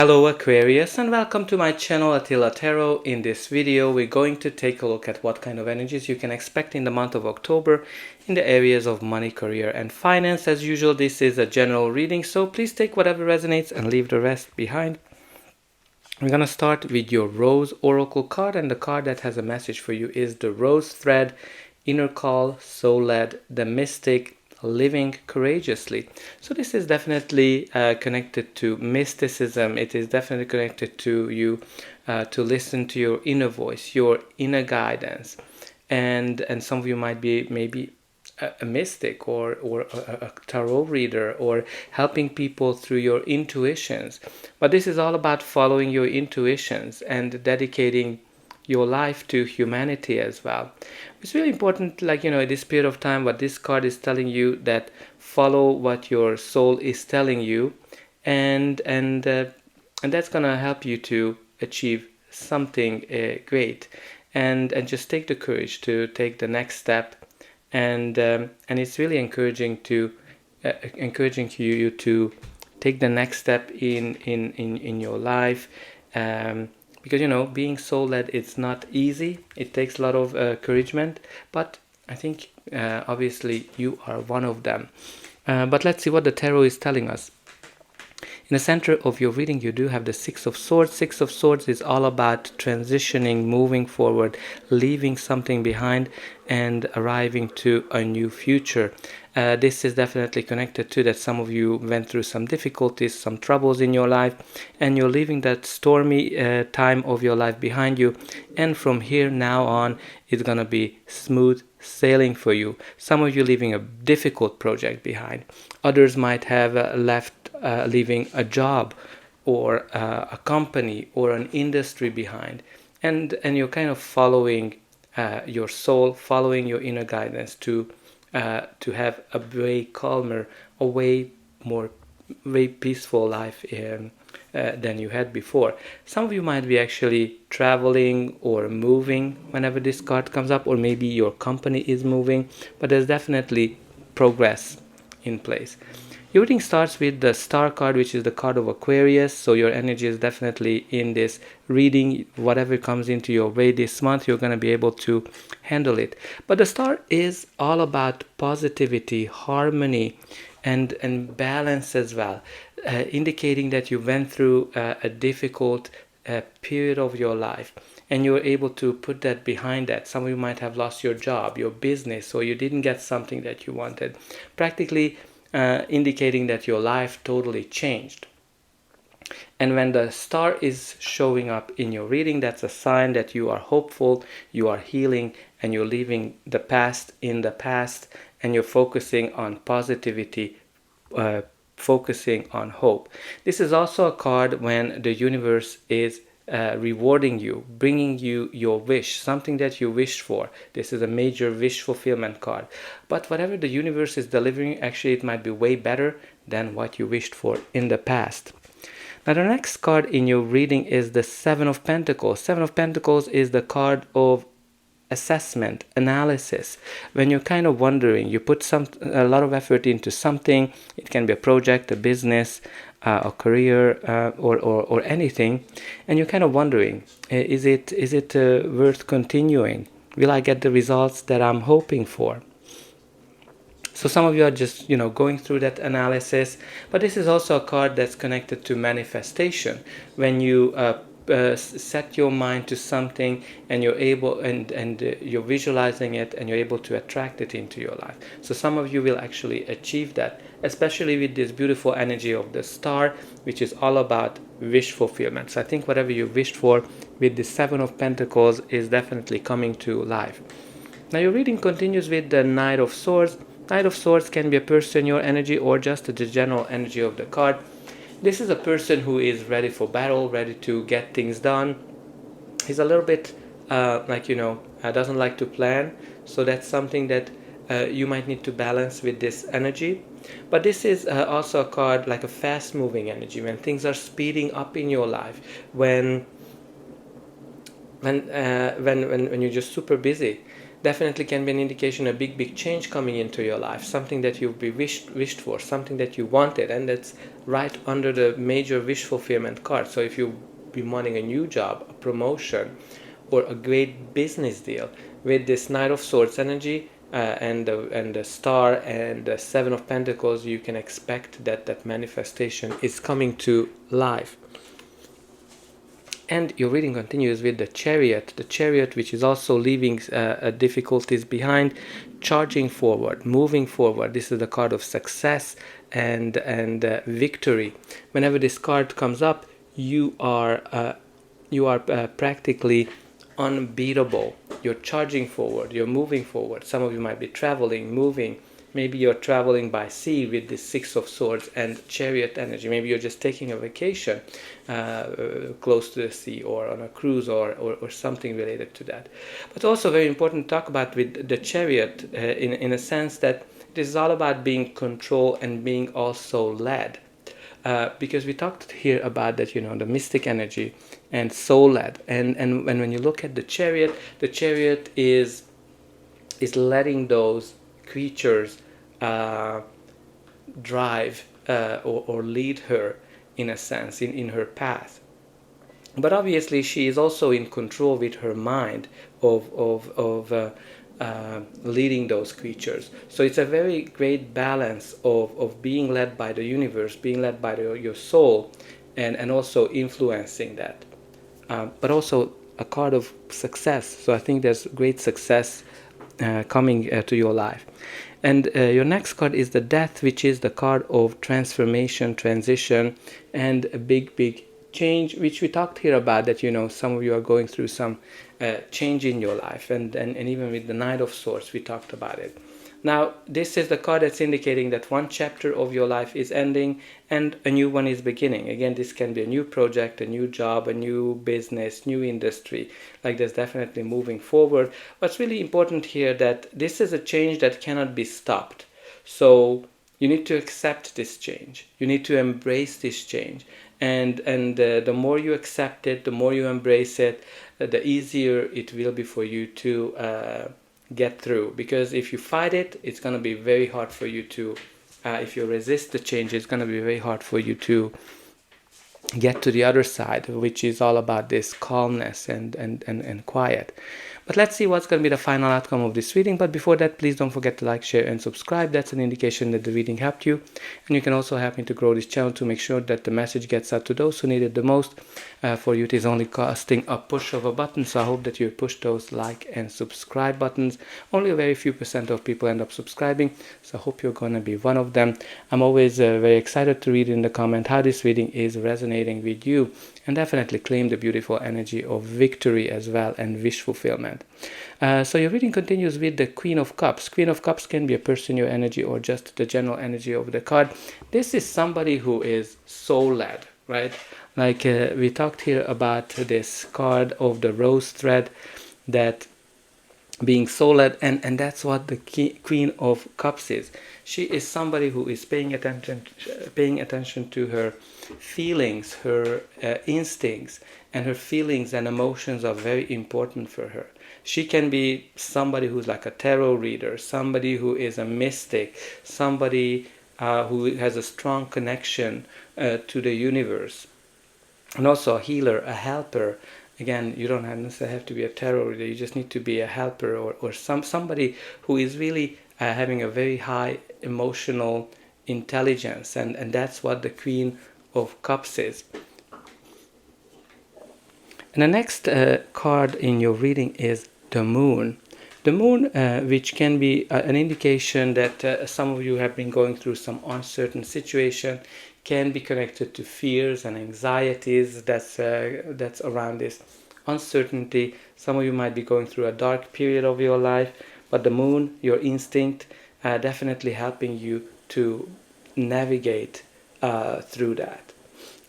Hello Aquarius, and welcome to my channel Attila Tarot. In this video we're going to take a look at what kind of energies you can expect in the month of October in the areas of money, career and finance. As usual, this is a general reading, so please take whatever resonates and leave the rest behind. We're going to start with your Rose Oracle card, and the card that has a message for you is the Rose Thread, Inner Call, Soul-Led, the Mystic, Living Courageously. So this is definitely connected to mysticism. It is definitely connected to you to listen to your inner voice, your inner guidance. And some of you might be maybe a mystic or a tarot reader, or helping people through your intuitions. But this is all about following your intuitions and dedicating your life to humanity as well. It's really important, like, in this period of time, what this card is telling you, that follow what your soul is telling you, and that's gonna help you to achieve something great, and just take the courage to take the next step, and it's really encouraging you to take the next step in your life. Because being soul-led, it's not easy. It takes a lot of encouragement, but I think obviously you are one of them. But let's see what the tarot is telling us. In the center of your reading, you do have the Six of Swords. Six of Swords is all about transitioning, moving forward, leaving something behind, and arriving to a new future. This is definitely connected to that some of you went through some difficulties, some troubles in your life, and you're leaving that stormy time of your life behind you. And from here now on, it's gonna be smooth sailing for you. Some of you leaving a difficult project behind. Others might have leaving a job or a company or an industry behind, and you're kind of following your soul, following your inner guidance to have a way calmer, a way peaceful life than you had before. Some of you might be actually traveling or moving whenever this card comes up, or maybe your company is moving, but there's definitely progress in place. Your reading starts with the Star card, which is the card of Aquarius. So your energy is definitely in this reading. Whatever comes into your way this month, you're going to be able to handle it. But the Star is all about positivity, harmony, and balance as well, indicating that you went through a difficult period of your life, and you were able to put that behind that. Some of you might have lost your job, your business, or you didn't get something that you wanted. Practically indicating that your life totally changed. And when the Star is showing up in your reading, that's a sign that you are hopeful, you are healing, and you're leaving the past in the past, and you're focusing on positivity, focusing on hope. This is also a card when the universe is rewarding you, bringing you your wish, something that you wished for. This is a major wish fulfillment card. But whatever the universe is delivering, actually it might be way better than what you wished for in the past. Now the next card in your reading is the Seven of Pentacles. Seven of Pentacles is the card of assessment, analysis. When you're kind of wondering, you put a lot of effort into something. It can be a project, a business, a career, or anything, and you're kind of wondering, is it worth continuing? Will I get the results that I'm hoping for? So some of you are just going through that analysis. But this is also a card that's connected to manifestation. When you set your mind to something, and you're able and you're visualizing it, and you're able to attract it into your life. So some of you will actually achieve that, especially with this beautiful energy of the Star, which is all about wish fulfillment. So I think whatever you wished for with the Seven of Pentacles is definitely coming to life. Now your reading continues with the Knight of Swords. Knight of Swords can be a person, your energy, or just the general energy of the card. This is a person who is ready for battle, ready to get things done. He's a little bit doesn't like to plan. So that's something that you might need to balance with this energy. But this is also a card like a fast-moving energy, when things are speeding up in your life, when you're just super busy. definitely can be an indication of a big change coming into your life, something that you've been wished for, something that you wanted, and that's right under the major wish fulfillment card. So if you've been wanting a new job, a promotion, or a great business deal, with this Knight of Swords energy, and the Star and the Seven of Pentacles, you can expect that manifestation is coming to life. And your reading continues with the Chariot which is also leaving difficulties behind, charging forward, moving forward. This is the card of success and victory. Whenever this card comes up, you are practically unbeatable. You're charging forward, you're moving forward. Some of you might be traveling, moving. Maybe you're traveling by sea with the Six of Swords and Chariot energy. Maybe you're just taking a vacation close to the sea, or on a cruise, or something related to that. But also very important to talk about with the Chariot in a sense that this is all about being controlled and being also led. Because we talked here about that, the mystic energy and soul led. And when you look at the Chariot is letting those creatures drive or lead her, in a sense, in her path. But obviously she is also in control with her mind of leading those creatures. So it's a very great balance of being led by the universe, being led by your soul, and also influencing that. But also a card of success. So I think there's great success coming to your life. And your next card is the Death, which is the card of transformation, transition, and a big change, which we talked here about, that some of you are going through some change in your life, and even with the Knight of Swords we talked about it. Now this is the card that's indicating that one chapter of your life is ending and a new one is beginning. Again, this can be a new project, a new job, a new business, new industry. Like, there's definitely moving forward. What's really important here, that this is a change that cannot be stopped. So you need to accept this change. You need to embrace this change. And the more you accept it, the more you embrace it, the easier it will be for you to get through. Because if you fight it, it's going to be very hard for you to, if you resist the change, it's going to be very hard for you to get to the other side, which is all about this calmness and quiet. But let's see what's going to be the final outcome of this reading. But before that, please don't forget to like, share, and subscribe. That's an indication that the reading helped you. And you can also help me to grow this channel to make sure that the message gets out to those who need it the most. For you, it is only costing a push of a button. So I hope that you push those like and subscribe buttons. Only a very few % of people end up subscribing. So I hope you're going to be one of them. I'm always very excited to read in the comment how this reading is resonating with you. And definitely claim the beautiful energy of victory as well, and wish fulfillment. So your reading continues with the Queen of Cups. Queen of Cups can be a person, your energy, or just the general energy of the card. This is somebody who is soul-led, right? Like we talked here about this card of the rose thread, that being soul-led, and that's what the Queen of Cups is. She is somebody who is paying attention to her feelings, her instincts, and her feelings and emotions are very important for her. She can be somebody who's like a tarot reader, somebody who is a mystic, somebody who has a strong connection to the universe, and also a healer, a helper. Again, you don't necessarily have to be a tarot reader, you just need to be a helper, or somebody who is really having a very high emotional intelligence, and that's what the Queen of Cups is. And the next card in your reading is the Moon. The Moon, which can be an indication that some of you have been going through some uncertain situation, can be connected to fears and anxieties that's around this uncertainty. Some of you might be going through a dark period of your life, but the Moon, your instinct, definitely helping you to navigate through that.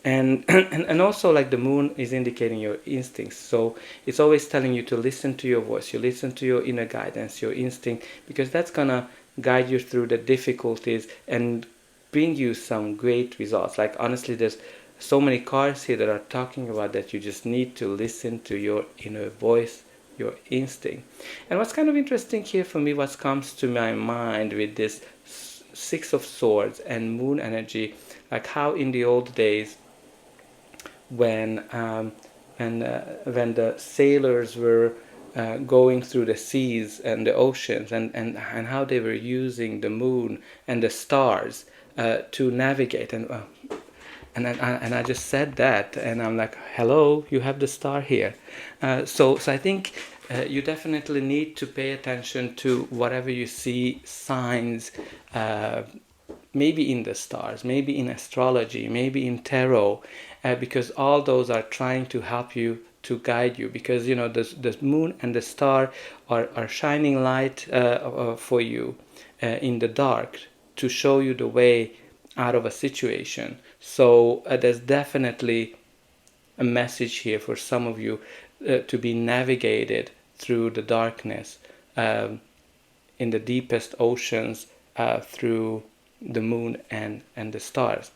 And also, like, the Moon is indicating your instincts, so it's always telling you to listen to your voice, you listen to your inner guidance, your instinct, because that's gonna guide you through the difficulties and bring you some great results. Like, honestly, there's so many cards here that are talking about that you just need to listen to your inner voice your instinct. And what's kind of interesting here for me, what comes to my mind with this Six of Swords and moon energy, like how in the old days when the sailors were going through the seas and the oceans, and how they were using the moon and the stars to navigate. And I just said that, and I'm like, hello, you have the star here. So I think you definitely need to pay attention to whatever you see signs, maybe in the stars, maybe in astrology, maybe in tarot, because all those are trying to help you, to guide you, because you know the moon and the star are shining light for you in the dark, to show you the way out of a situation. So there's definitely a message here for some of you to be navigated through the darkness, in the deepest oceans, through the moon and the stars.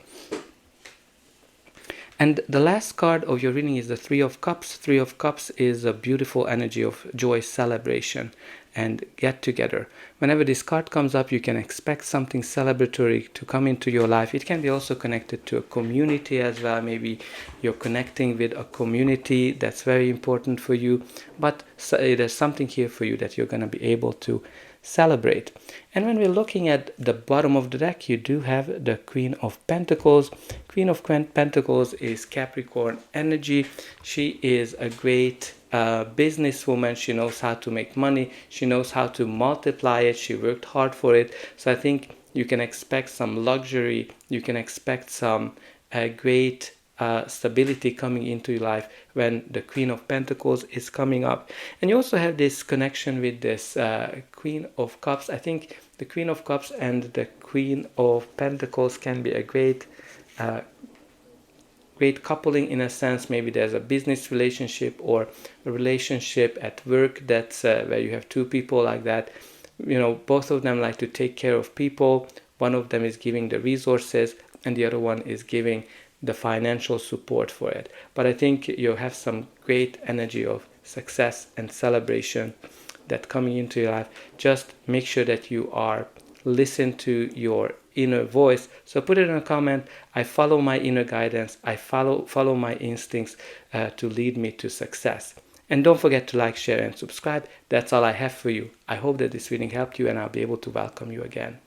And the last card of your reading is the Three of Cups. Three of Cups is a beautiful energy of joy, celebration, and get together. Whenever this card comes up, you can expect something celebratory to come into your life. It can be also connected to a community as well. Maybe you're connecting with a community that's very important for you, but there's something here for you that you're going to be able to celebrate. And when we're looking at the bottom of the deck, you do have the Queen of Pentacles. Queen of Pentacles is Capricorn energy. She is a great businesswoman. She knows how to make money. She knows how to multiply it. She worked hard for it. So I think you can expect some luxury. You can expect some great stability coming into your life when the Queen of Pentacles is coming up. And you also have this connection with this Queen of Cups. I think the Queen of Cups and the Queen of Pentacles can be a great coupling, in a sense. Maybe there's a business relationship or a relationship at work that's where you have two people like that. You know, both of them like to take care of people. One of them is giving the resources and the other one is giving the financial support for it. But I think you have some great energy of success and celebration that coming into your life. Just make sure that you are listen to your inner voice. So put it in a comment. I follow my inner guidance. I follow my instincts to lead me to success. And don't forget to like, share, and subscribe. That's all I have for you. I hope that this reading helped you, and I'll be able to welcome you again.